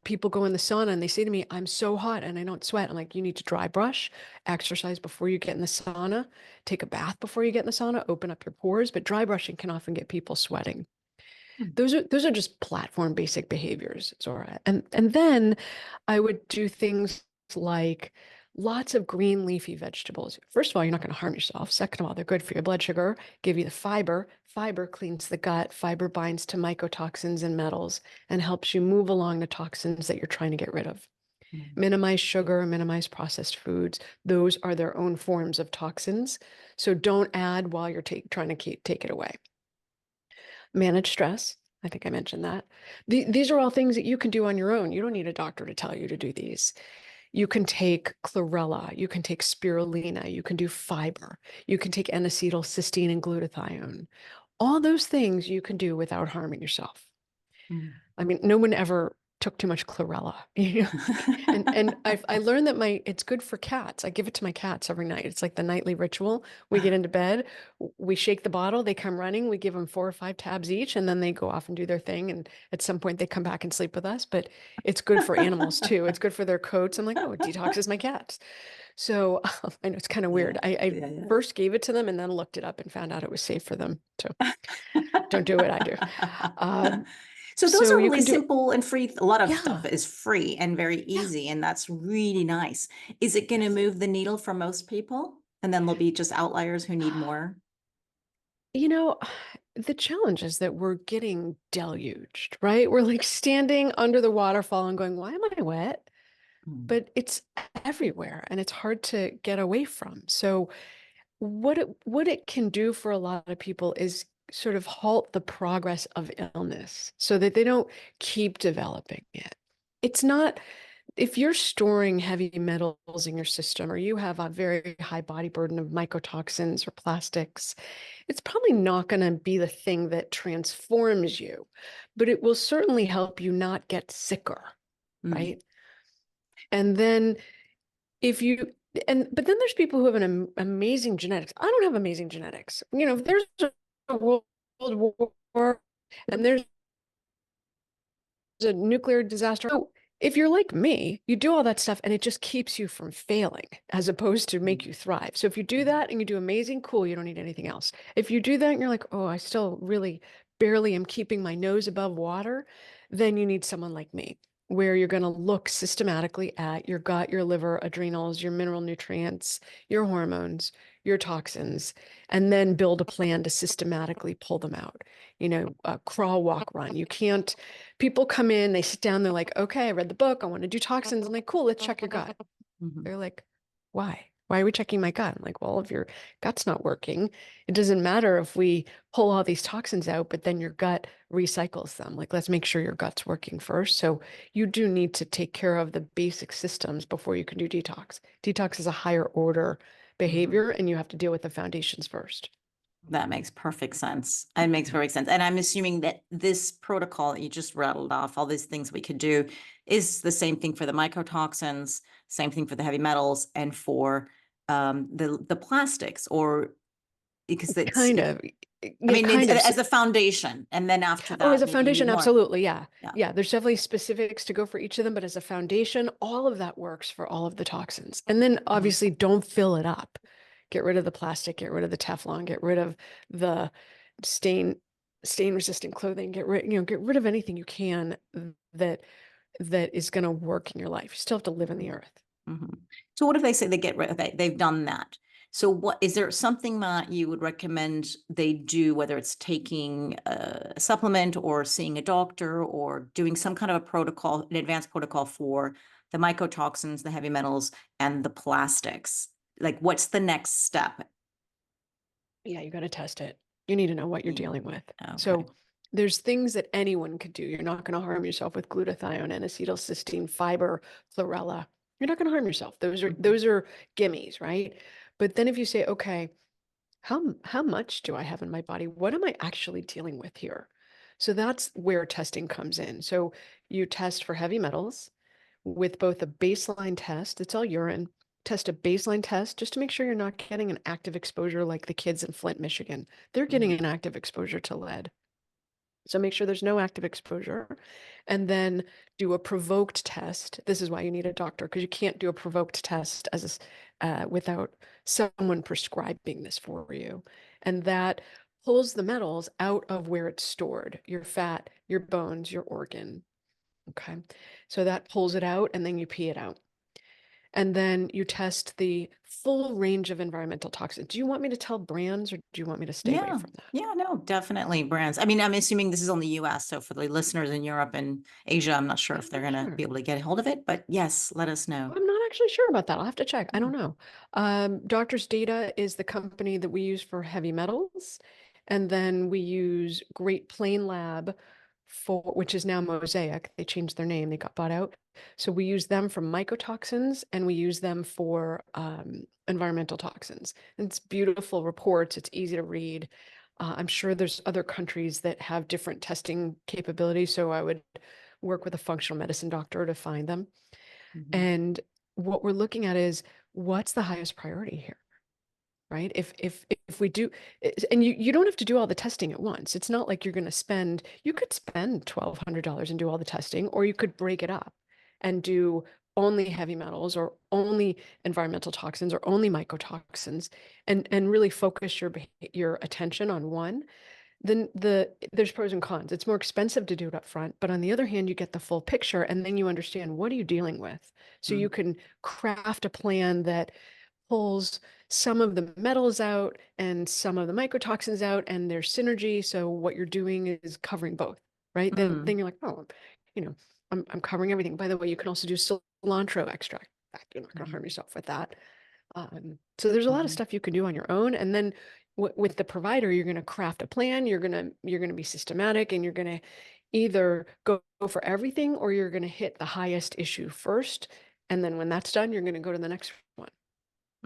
People go in the sauna and they say to me, I'm so hot and I don't sweat. I'm like, you need to dry brush, exercise before you get in the sauna, take a bath before you get in the sauna, open up your pores. But dry brushing can often get people sweating. Those are just platform basic behaviors, Zora. And then I would do things like lots of green leafy vegetables. First of all, you're not going to harm yourself. Second of all, they're good for your blood sugar, give you the fiber. Fiber cleans the gut. Fiber binds to mycotoxins and metals and helps you move along the toxins that you're trying to get rid of. mm, Minimize sugar, minimize processed foods. Those are their own forms of toxins. So don't add while you're trying to take it away. Manage stress. I think I mentioned that. These are all things that you can do on your own. You don't need a doctor to tell you to do these. You can take chlorella, you can take spirulina, you can do fiber, you can take N-acetylcysteine and glutathione. All those things you can do without harming yourself. mm. I mean, no one ever took too much chlorella, and I learned that it's good for cats. I give it to my cats every night. It's like the nightly ritual. We get into bed, we shake the bottle, they come running, we give them 4 or 5 tabs each, and then they go off and do their thing. And at some point, they come back and sleep with us. But it's good for animals too. It's good for their coats. I'm like, oh, it detoxes my cats. So I know it's kind of weird. Yeah, I yeah, first gave it to them and then looked it up and found out it was safe for them. So don't do it. I do. yeah. Um, So those so are you really can do, simple and free. A lot of stuff yeah, is free and very yeah. easy, and that's really nice. Is it going to Yes. move the needle for most people? And then there'll be just outliers who need more? You know, the challenge is that we're getting deluged, right? We're like standing under the waterfall and going, why am I wet? Mm, But it's everywhere and it's hard to get away from. So what it can do for a lot of people is sort of halt the progress of illness so that they don't keep developing it. It's not if you're storing heavy metals in your system or you have a very high body burden of mycotoxins or plastics, it's probably not going to be the thing that transforms you, but it will certainly help you not get sicker, mm. right? And then if you but then there's people who have an amazing genetics. I don't have amazing genetics. If there's a world war and there's a nuclear disaster, so if you're like me, you do all that stuff and it just keeps you from failing as opposed to make you thrive. So if you do that and you do amazing, cool, you don't need anything else. If you do that and you're like, oh, I still really barely am keeping my nose above water, then you need someone like me, where you're going to look systematically at your gut, your liver, adrenals, your mineral nutrients, your hormones, your toxins, and then build a plan to systematically pull them out. Crawl, walk, run. You can't, people come in, they sit down, they're like, okay, I read the book, I want to do toxins. I'm like, cool, let's check your gut. Mhm. They're like, why? Why are we checking my gut? I'm like, well, if your gut's not working, it doesn't matter if we pull all these toxins out, but then your gut recycles them. Like, let's make sure your gut's working first. So you do need to take care of the basic systems before you can do detox. Detox is a higher order Mhm. behavior, and you have to deal with the foundations first. That makes perfect sense. It makes perfect sense. And I'm assuming that this protocol that you just rattled off, all these things we could do, is the same thing for the mycotoxins, same thing for the heavy metals, and for the plastics, or because it's, Kind of. I Yeah, mean, it's kind of. as a foundation, and then after Oh, as that, a maybe you foundation, more. absolutely. Yeah. Yeah. Yeah. There's definitely specifics to go for each of them, but as a foundation, all of that works for all of the toxins. And then Mhm. obviously don't fill it up. Get rid of the plastic, get rid of the Teflon, get rid of the stain, stain resistant clothing, get rid of anything you can that that is going to work in your life. You still have to live in the earth. Mhm. So what if they say they get rid of it? They've done that. So what is there something that you would recommend they do, whether it's taking a supplement or seeing a doctor or doing some kind of a protocol, an advanced protocol for the mycotoxins, the heavy metals, and the plastics? Like, what's the next step? Yeah, you got to test it. You need to know what you're Mm. dealing with. Okay. So there's things that anyone could do. You're not going to harm yourself with glutathione, N-acetylcysteine, fiber, chlorella. You're not going to harm yourself. Those are Mhm. those are gimmies, right? But then if you say, okay, how much do I have in my body? What am I actually dealing with here? So that's where testing comes in. So you test for heavy metals with both a baseline test, it's all urine, test a baseline test just to make sure you're not getting an active exposure like the kids in Flint, Michigan. They're getting Mhm. an active exposure to lead. So make sure there's no active exposure and then do a provoked test. This is why you need a doctor because you can't do a provoked test without someone prescribing this for you. And that pulls the metals out of where it's stored, your fat, your bones, your organ. Okay. So that pulls it out and then you pee it out. And then you test the full range of environmental toxins. Do you want me to tell brands or do you want me to stay away Yeah. from that? Yeah, no, definitely brands. I mean, I'm assuming this is on the US. So for the listeners in Europe and Asia, I'm not sure if I'm they're not going to be sure. able to get a hold of it, but yes, let us know. I'm not actually sure about that. I'll have to check. I don't Mm. know. Doctor's Data is the company that we use for heavy metals. And then we use Great Plain Lab for, which is now Mosaic. They changed their name, they got bought out. So we use them for mycotoxins and we use them for environmental toxins. And it's beautiful reports, it's easy to read. I'm sure there's other countries that have different testing capabilities. So I would work with a functional medicine doctor to find them. Mhm. And what we're looking at is what's the highest priority here, right? If we do, and you don't have to do all the testing at once. It's not like you're going to spend. You could spend $1,200 and do all the testing, or you could break it up and do only heavy metals or only environmental toxins or only mycotoxins, and really focus your attention on one. Then there's pros and cons. It's more expensive to do it up front, but on the other hand, you get the full picture and then you understand what are you dealing with. So you Mm. can craft a plan that pulls some of the metals out and some of the mycotoxins out and there's synergy. So what you're doing is covering both, right? Then Mm. you're like, oh, you know, I'm covering everything. By the way, you can also do cilantro extract. In fact, you're not going to harm Mhm. yourself with that. So there's a lot of Mhm. stuff you can do on your own, and then with the provider, you're going to craft a plan. You're going to be systematic, and you're going to either go for everything or you're going to hit the highest issue first, and then when that's done, you're going to go to the next one.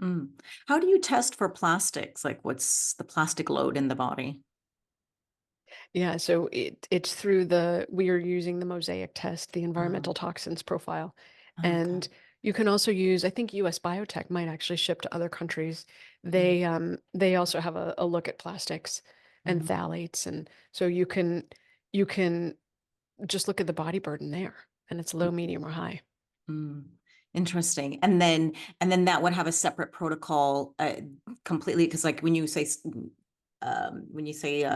Mm. How do you test for plastics? Like, what's the plastic load in the body? Yeah, so it's through we are using the Mosaic test, the Uh, environmental toxins profile. okay. And you can also use, I think US Biotech might actually ship to other countries. Mm. They also have a look at plastics and Mhm. phthalates. And so you can just look at the body burden there. and it's low, medium, or high. Mm, interesting. And then that would have a separate protocol, completely, because like when you say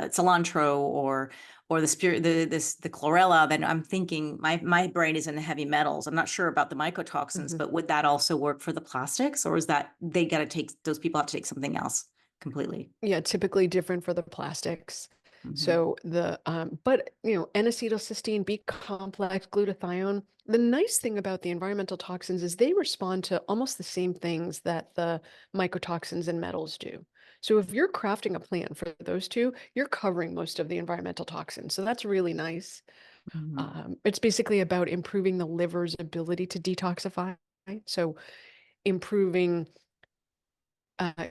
cilantro or the spirit the chlorella, then I'm thinking my brain is in the heavy metals. I'm not sure about the mycotoxins, Mhm. but would that also work for the plastics, or is that they got to take those people have to take something else completely? Yeah, typically different for the plastics. Mhm. So but N-acetylcysteine, B complex, glutathione. The nice thing about the environmental toxins is they respond to almost the same things that the mycotoxins and metals do. So if you're crafting a plan for those two, you're covering most of the environmental toxins. So that's really nice. Mhm. It's basically about improving the liver's ability to detoxify. So improving uh,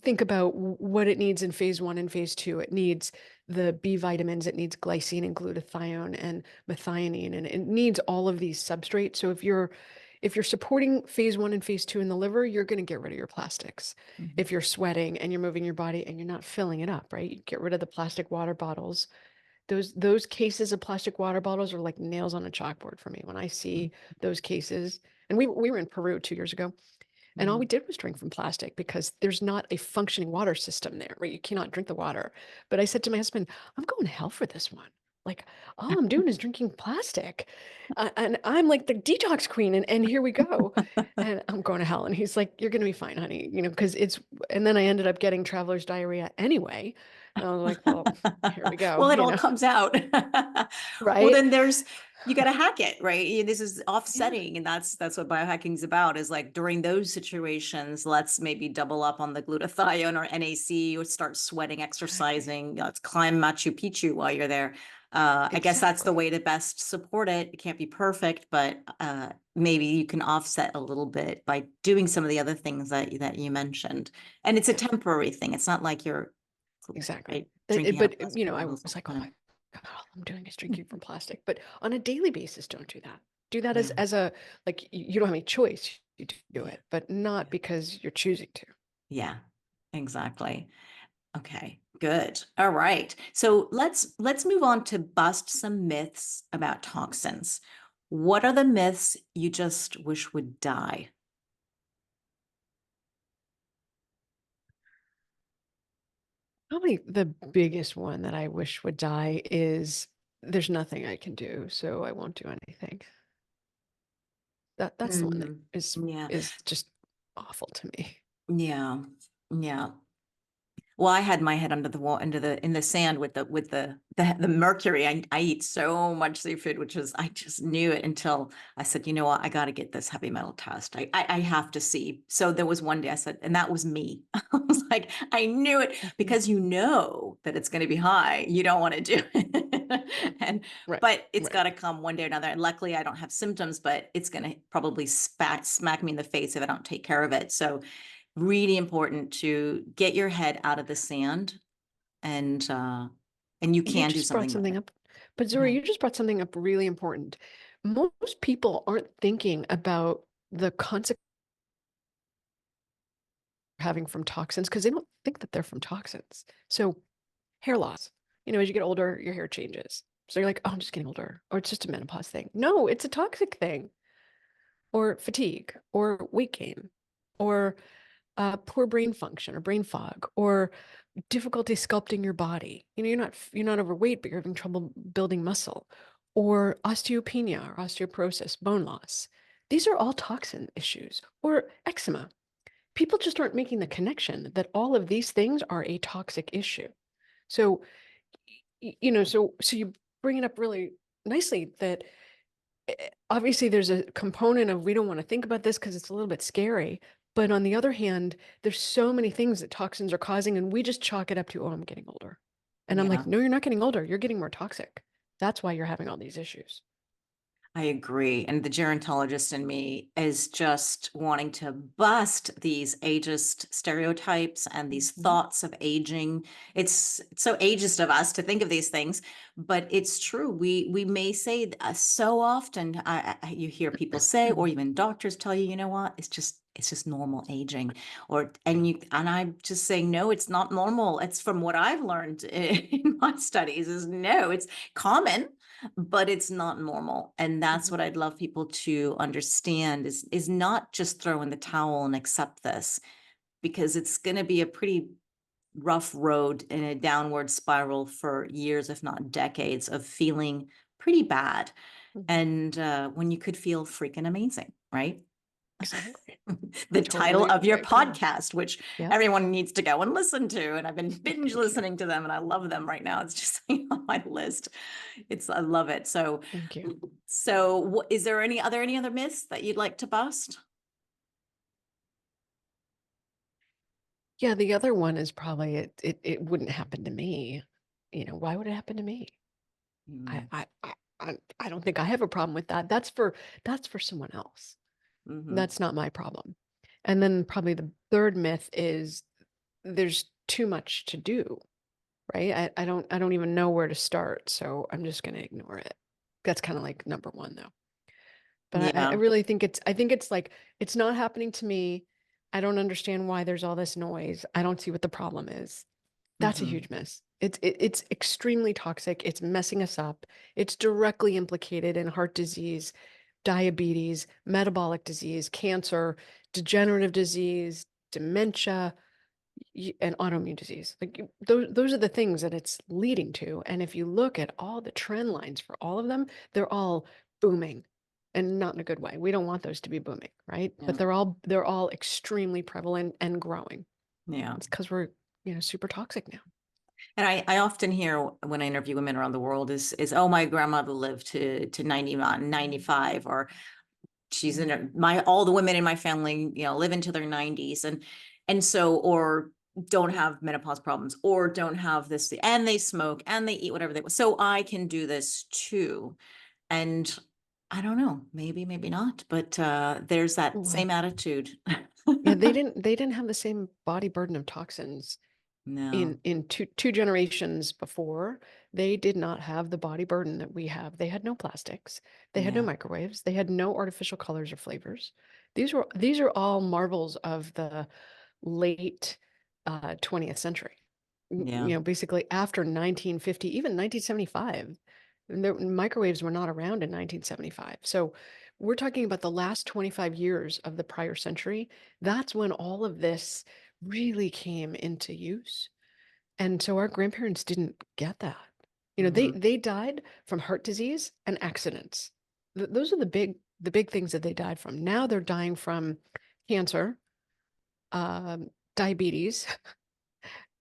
think about what it needs in phase 1 and phase 2. It needs the B vitamins, it needs glycine and glutathione and methionine, and it needs all of these substrates. So if you're supporting phase 1 and phase 2 in the liver, you're going to get rid of your plastics. Mhm. If you're sweating and you're moving your body and you're not filling it up, right? You get rid of the plastic water bottles. Those cases of plastic water bottles are like nails on a chalkboard for me when I see those cases. And we were in Peru 2 years ago, and all we Mhm. did was drink from plastic because there's not a functioning water system there, right? You cannot drink the water. But I said to my husband, I'm going to hell for this one. Like, all I'm doing is drinking plastic. And I'm like the detox queen. And here we go. And I'm going to hell. And he's like, you're going to be fine, honey. Because and then I ended up getting traveler's diarrhea anyway. And I was like, well, here we go, Well, it all comes out. Well, right? then you got to hack it, right? This is Yeah, offsetting, and that's what biohacking is about. Is like during those situations, let's maybe double up on the glutathione or NAC, or start sweating, exactly. exercising. Let's climb Machu Picchu while you're there. I guess that's the Exactly. way to best support it. It can't be perfect, but maybe you can offset a little bit by doing some of the other things that you mentioned. And it's a Yeah, temporary thing. It's not like you're exactly. right drinking out of But, plastic I bottles all was like, the oh my time. God, all I'm doing is drinking from plastic. But on a daily basis, don't do that. Do that Yeah, as a, like, you don't have any choice. You do yeah, it, but not yeah, because you're choosing to. yeah, exactly. Okay, good. All right. So let's move on to bust some myths about toxins. What are the myths you just wish would die? Probably the biggest one that I wish would die is there's nothing I can do, so I won't do anything. That's the one that Mhm. Yeah, is just awful to me. yeah, yeah. Well, I had my head under the wall, in the sand with the mercury. I eat so much seafood, which was I just knew it until I said, you know what, I got to get this heavy metal test. I have to see. So there was one day I said, and that was me. I was like, I knew it Mhm. because you know that it's going to be high. You don't want to do it, and Right, but it's got right. to come one day or another. And luckily, I don't have symptoms, but it's going to probably smack me in the face if I don't take care of it. So really important to get your head out of the sand, and you You can do just brought something about something it. up, but Yeah. Zora, you just brought something up really important. Most people aren't thinking about the consequences having from toxins because they don't think that they're from toxins. So hair loss, as you get older, your hair changes. So you're like, oh, I'm just getting older, or it's just a menopause thing. No, it's a toxic thing, or fatigue, or weight gain, or poor brain function, or brain fog, or difficulty sculpting your body. You're not overweight, but you're having trouble building muscle, or osteopenia or osteoporosis, bone loss. These are all toxin issues, or eczema. People just aren't making the connection that all of these things are a toxic issue. So, so you bring it up really nicely that obviously there's a component of we don't want to think about this because it's a little bit scary. But on the other hand, there's so many things that toxins are causing, and we just chalk it up to, oh, I'm getting older. And I'm Yeah, like, no, you're not getting older. You're getting more toxic. That's why you're having all these issues. I agree. And the gerontologist in me is just wanting to bust these ageist stereotypes and these Mhm. thoughts of aging. It's so ageist of us to think of these things, but it's true. We may say so often. You hear people say, or even doctors tell you, you know what? It's just it's just normal aging. And I'm just saying, no, it's not normal. It's from what I've learned in my studies is no, it's common, but it's not normal. And that's Mhm. what I'd love people to understand is not just throw in the towel and accept this, because it's going to be a pretty rough road in a downward spiral for years, if not decades, of feeling pretty bad. Mhm. And when you could feel freaking amazing, right? Exactly. I The title of your agree. podcast, which Yep. everyone needs to go and listen to. And I've been binge Thank you. listening to them and I love them right now. It's just on my list. I love it. So, Thank you. is there any other myths that you'd like to bust? Yeah, the other one is probably it wouldn't happen to me. Why would it happen to me? I Mm, I I I don't think I have a problem with that. That's for someone else. mhm. That's not my problem. And then probably the third myth is there's too much to do, right? I don't even know where to start, so I'm just going to ignore it. That's kind of like number one though. But I Yeah. really think it's like it's not happening to me. I don't understand why there's all this noise. I don't see what the problem is. That's a Mhm. huge miss. It's extremely toxic. It's messing us up. It's directly implicated in heart disease, diabetes, metabolic disease, cancer, degenerative disease, dementia, and autoimmune disease. Like those are the things that it's leading to. And if you look at all the trend lines for all of them, they're all booming and not in a good way. We don't want those to be booming, right? But Yeah. they're all extremely prevalent and growing. Yeah. It's because we're, super toxic now. And I often hear when I interview women around the world oh, my grandmother lived to 91, 95, or she's in all the women in my family, live into their 90s. And so, or don't have menopause problems, or don't have this, and they smoke and they eat whatever so I can do this too. And I don't know, maybe not, but there's that Well, same attitude. yeah, they didn't have the same body burden of toxins No. in two generations before. They did not have the body burden that we have. They had no plastics, they had no Yeah. microwaves, they had no artificial colors or flavors. These are all marvels of the late 20th century. Yeah. Basically after 1950, even 1975. The microwaves were not around in 1975. So we're talking about the last 25 years of the prior century. That's when all of this really came into use. And so our grandparents didn't get that. They Hmm. they died from heart disease and accidents. Those are the big things that they died from. Now they're dying from cancer, diabetes,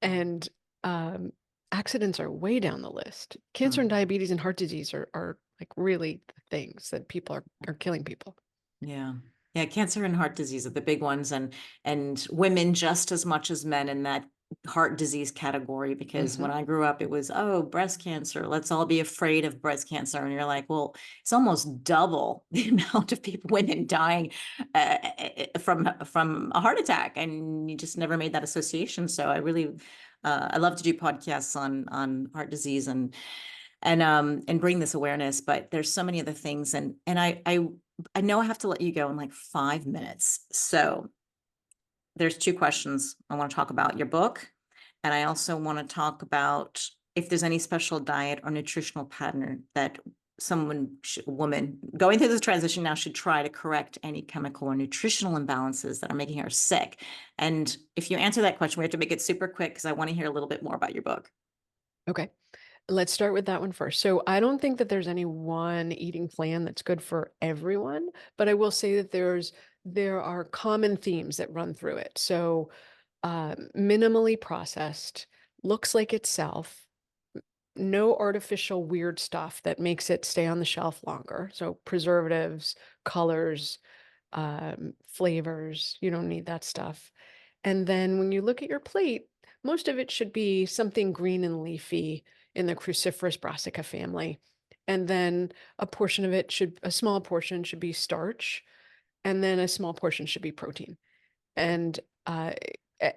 and um, accidents are way down the list. Cancer and diabetes and heart disease are like really the things that people are killing people. Yeah. Yeah, cancer and heart disease are the big ones, and women just as much as men in that heart disease category, because Hmm. when I grew up it was, oh, breast cancer, let's all be afraid of breast cancer. And you're like, well, it's almost double the amount of women dying from a heart attack, and you just never made that association. So I love to do podcasts on heart disease and bring this awareness, but there's so many other things. And I know I have to let you go in like 5 minutes. So there's two questions. I want to talk about your book, and I also want to talk about if there's any special diet or nutritional pattern that a woman going through this transition now should try to correct any chemical or nutritional imbalances that are making her sick. And if you answer that question, we have to make it super quick because I want to hear a little bit more about your book. Okay, let's start with that one first. So I don't think that there's any one eating plan that's good for everyone, but I will say that there are common themes that run through it. So minimally processed, looks like itself, no artificial weird stuff that makes it stay on the shelf longer. So preservatives, colors, flavors, you don't need that stuff. And then when you look at your plate, most of it should be something green and leafy in the cruciferous brassica family. And then a small portion should be starch, and then a small portion should be protein. And uh,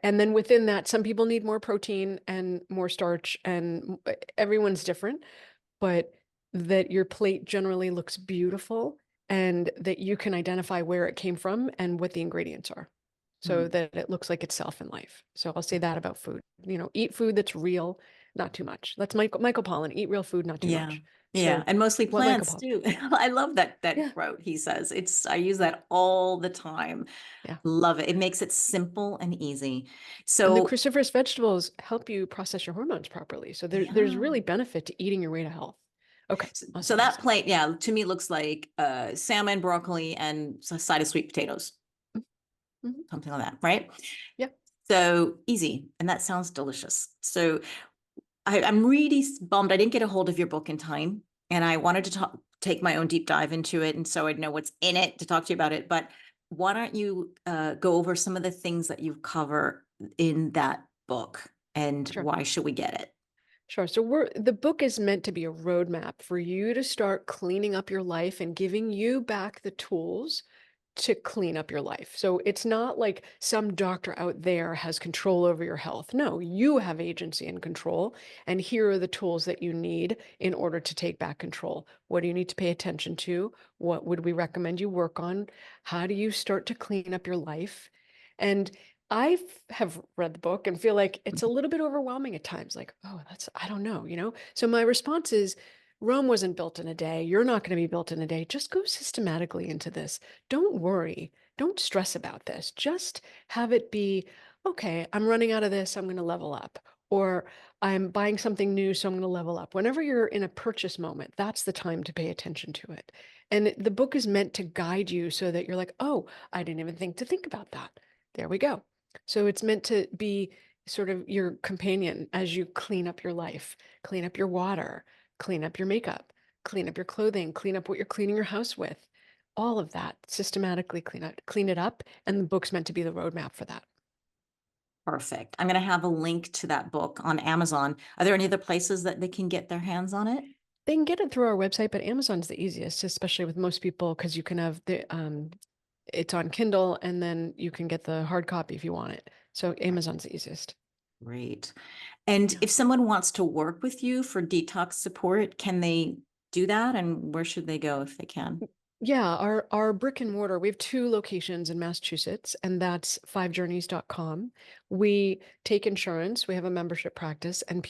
and then within that, some people need more protein and more starch, and everyone's different, but that your plate generally looks beautiful and that you can identify where it came from and what the ingredients are, so Mm. that it looks like itself in life. So I'll say that about food. Eat food that's real, not too much. That's Michael Pollan, eat real food, not too Yeah. much. Yeah. So And mostly what Michael plants Pollan? too. I love that Yeah, quote he says. I use that all the time. yeah. Love it. It makes it simple and easy. And the So cruciferous vegetables help you process your hormones properly. So there's yeah. really benefit to eating your way to health. Okay, on to So the next that thing. plate, yeah, to me looks like salmon, broccoli, and a side of sweet potatoes, Mhm. something like that, right? Yeah. So easy, and that sounds delicious. So I'm really bummed I didn't get a hold of your book in time, and I wanted to take my own deep dive into it, and so I'd know what's in it to talk to you about it. But why don't you go over some of the things that you cover in that book, and Sure. why should we get it? Sure. So the book is meant to be a roadmap for you to start cleaning up your life and giving you back the tools to clean up your life. So it's not like some doctor out there has control over your health. No, you have agency and control. And here are the tools that you need in order to take back control. What do you need to pay attention to? What would we recommend you work on? How do you start to clean up your life? And have read the book and feel like it's a little bit overwhelming at times. Like, oh, I don't know. So my response is, Rome wasn't built in a day. You're not going to be built in a day. Just go systematically into this. Don't worry. Don't stress about this. Just have it be, okay, I'm running out of this. I'm going to level up. Or I'm buying something new, so I'm going to level up. Whenever you're in a purchase moment, that's the time to pay attention to it. And the book is meant to guide you so that you're like, oh, I didn't even think about that. There we go. So it's meant to be sort of your companion as you clean up your life, clean up your water, clean up your makeup, clean up your clothing, clean up what you're cleaning your house with. All of that systematically clean it up. And the book's meant to be the roadmap for that. Perfect. I'm going to have a link to that book on Amazon. Are there any other places that they can get their hands on it? They can get it through our website, but Amazon's the easiest, especially with most people, because you can have it's on Kindle and then you can get the hard copy if you want it. So Amazon's the easiest. Great. And Yeah. if someone wants to work with you for detox support, can they do that? And where should they go if they can? Yeah, our brick and mortar, we have two locations in Massachusetts, and that's fivejourneys.com. We take insurance, we have a membership practice, and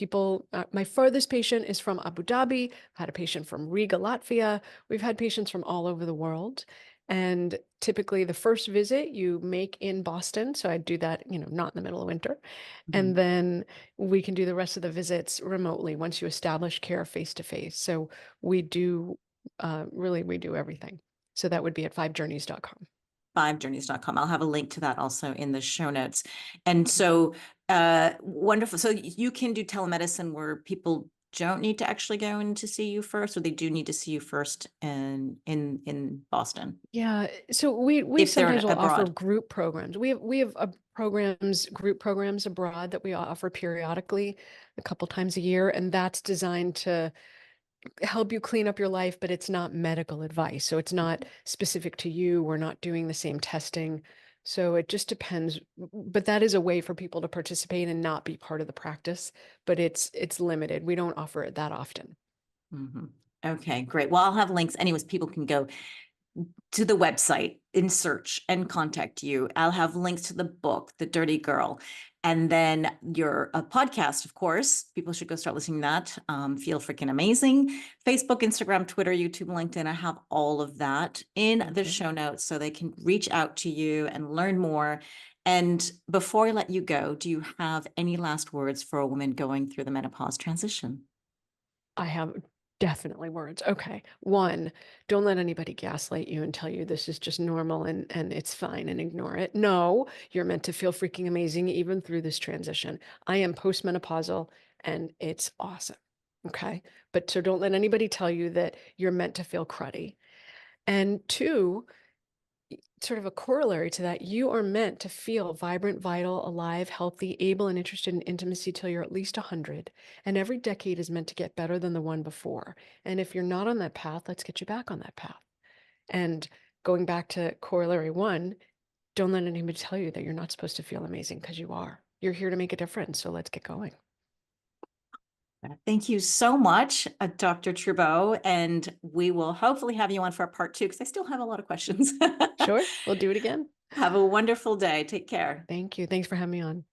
my farthest patient is from Abu Dhabi. I've had a patient from Riga, Latvia. We've had patients from all over the world. And typically the first visit you make in Boston. So I do that, not in the middle of winter. And Mhm. then we can do the rest of the visits remotely once you establish care face to face. So we do really we do everything. So that would be at fivejourneys.com. Fivejourneys.com. I'll have a link to that also in the show notes. And so wonderful. So you can do telemedicine where people don't need to actually go in to see you first, or they do need to see you first in Boston Yeah, so we if they're sometimes will offer abroad. group programs. We have group programs abroad that we offer periodically, a couple times a year, and that's designed to help you clean up your life, but it's not medical advice. So it's not specific to you. We're not doing the same testing. So it just depends. But that is a way for people to participate and not be part of the practice, but it's limited. We don't offer it that often. Mhm. Okay, great. Well, I'll have links. Anyways, people can go to the website in search and contact you. I'll have links to the book, The Dirty Girl, and then your podcast, of course. People should go start listening to that. Feel Freakin Amazing. Facebook, Instagram, Twitter, YouTube, LinkedIn. I have all of that in Thank the you. show notes so they can reach out to you and learn more. And before I let you go, do you have any last words for a woman going through the menopause transition? I have definitely words. Okay. One, don't let anybody gaslight you and tell you this is just normal and it's fine and ignore it. No, you're meant to feel freaking amazing even through this transition. I am postmenopausal and it's awesome. Okay. But so don't let anybody tell you that you're meant to feel cruddy. And two, sort of a corollary to that, you are meant to feel vibrant, vital, alive, healthy, able, and interested in intimacy till you're at least 100. And every decade is meant to get better than the one before. And if you're not on that path, let's get you back on that path. And going back to corollary one, don't let anybody tell you that you're not supposed to feel amazing because you are. You're here to make a difference. So let's get going. Thank you so much, Dr. Trubow, and we will hopefully have you on for a part 2 because I still have a lot of questions. Sure, we'll do it again. Have a wonderful day. Take care. Thank you. Thanks for having me on.